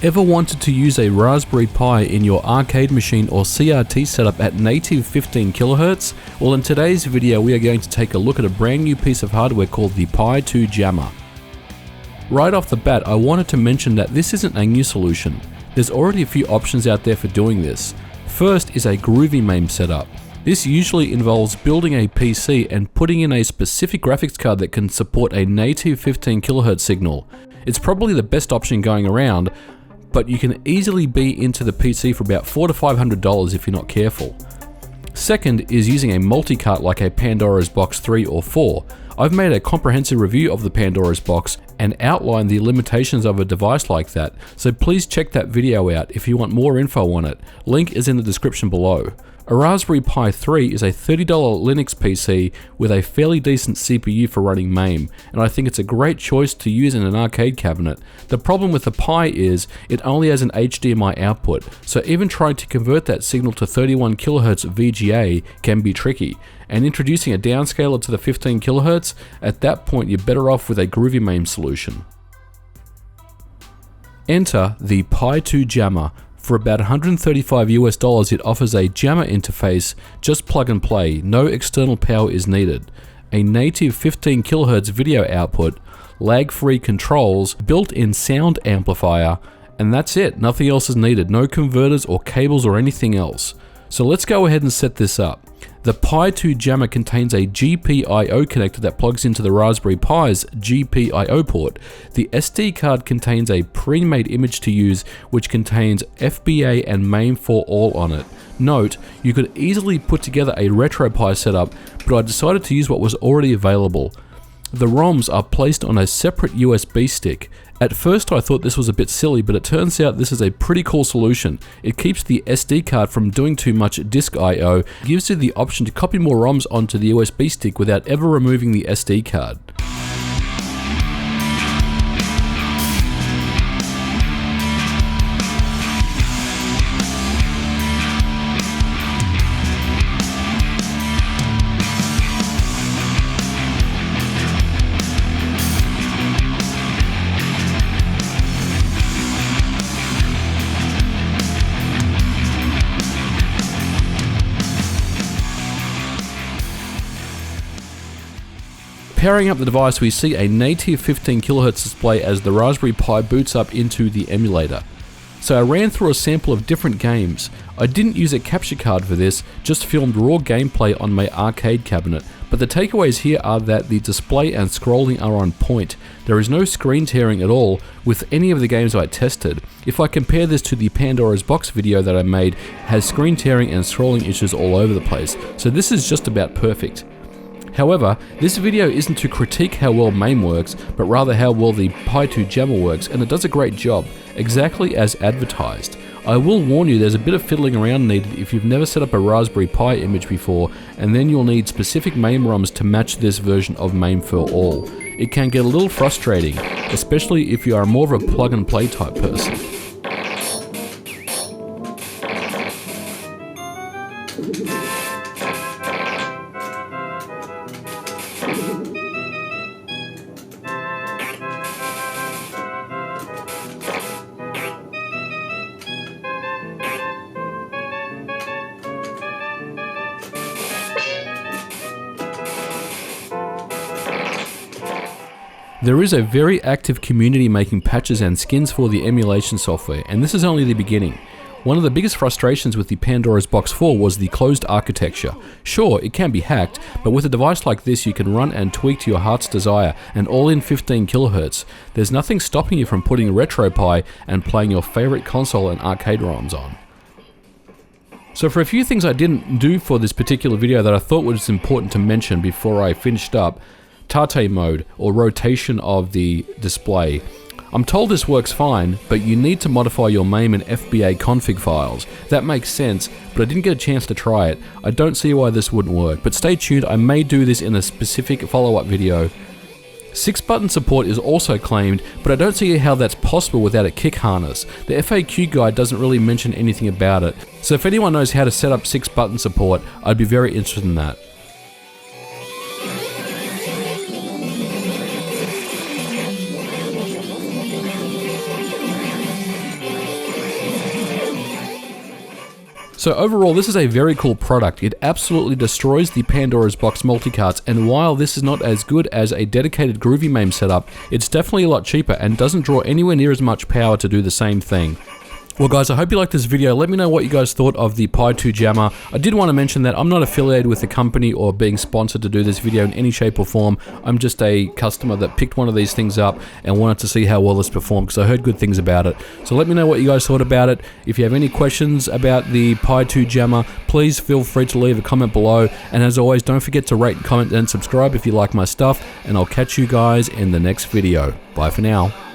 Ever wanted to use a Raspberry Pi in your arcade machine or CRT setup at native 15 kHz? Well, in today's video we are going to take a look at a brand new piece of hardware called the Pi2JAMMA. Right off the bat, I wanted to mention that this isn't a new solution. There's already a few options out there for doing this. First is a groovy MAME setup. This usually involves building a PC and putting in a specific graphics card that can support a native 15 kHz signal. It's probably the best option going around, but you can easily be into the PC for about $400 to $500 if you're not careful. Second is using a multi-cart like a Pandora's Box 3 or 4. I've made a comprehensive review of the Pandora's Box and outlined the limitations of a device like that, so please check that video out if you want more info on it. Link is in the description below. A Raspberry Pi 3 is a $30 Linux PC with a fairly decent CPU for running MAME, and I think it's a great choice to use in an arcade cabinet. The problem with the Pi is it only has an HDMI output, so even trying to convert that signal to 31 kHz VGA can be tricky, and introducing a downscaler to the 15 kHz, at that point you're better off with a groovy MAME solution. Enter the Pi2JAMMA. For about $135 it offers a JAMMA interface, just plug and play, no external power is needed, a native 15 kHz video output, lag-free controls, built-in sound amplifier, and that's it, nothing else is needed, no converters or cables or anything else. So let's go ahead and set this up. The Pi2JAMMA contains a GPIO connector that plugs into the Raspberry Pi's GPIO port. The SD card contains a pre-made image to use which contains FBA and MAME4All on it. Note, you could easily put together a RetroPie setup, but I decided to use what was already available. The ROMs are placed on a separate USB stick. At first I thought this was a bit silly, but it turns out this is a pretty cool solution. It keeps the SD card from doing too much disk I/O, gives you the option to copy more ROMs onto the USB stick without ever removing the SD card. Powering up the device, we see a native 15 kHz display as the Raspberry Pi boots up into the emulator. So I ran through a sample of different games. I didn't use a capture card for this, just filmed raw gameplay on my arcade cabinet, but the takeaways here are that the display and scrolling are on point. There is no screen tearing at all with any of the games I tested. If I compare this to the Pandora's Box video that I made, it has screen tearing and scrolling issues all over the place, so this is just about perfect. However, this video isn't to critique how well MAME works, but rather how well the Pi2JAMMA works, and it does a great job, exactly as advertised. I will warn you there's a bit of fiddling around needed if you've never set up a Raspberry Pi image before, and then you'll need specific MAME ROMs to match this version of MAME4All. It can get a little frustrating, especially if you are more of a plug and play type person. There is a very active community making patches and skins for the emulation software, and this is only the beginning. One of the biggest frustrations with the Pandora's Box 4 was the closed architecture. Sure, it can be hacked, but with a device like this you can run and tweak to your heart's desire, and all in 15 kHz. There's nothing stopping you from putting RetroPie and playing your favorite console and arcade ROMs on. So for a few things I didn't do for this particular video that I thought was important to mention before I finished up, Tate mode, or rotation of the display. I'm told this works fine, but you need to modify your MAME and FBA config files. That makes sense, but I didn't get a chance to try it. I don't see why this wouldn't work, but stay tuned, I may do this in a specific follow-up video. 6-button support is also claimed, but I don't see how that's possible without a kick harness. The FAQ guide doesn't really mention anything about it, so if anyone knows how to set up 6-button support, I'd be very interested in that. So overall, this is a very cool product. It absolutely destroys the Pandora's Box multicarts, and while this is not as good as a dedicated Groovy MAME setup, it's definitely a lot cheaper and doesn't draw anywhere near as much power to do the same thing. Well guys, I hope you liked this video. Let me know what you guys thought of the Pi2JAMMA. I did want to mention that I'm not affiliated with the company or being sponsored to do this video in any shape or form. I'm just a customer that picked one of these things up and wanted to see how well this performed because I heard good things about it. So let me know what you guys thought about it. If you have any questions about the Pi2JAMMA, please feel free to leave a comment below. And as always, don't forget to rate, comment, and subscribe if you like my stuff. And I'll catch you guys in the next video. Bye for now.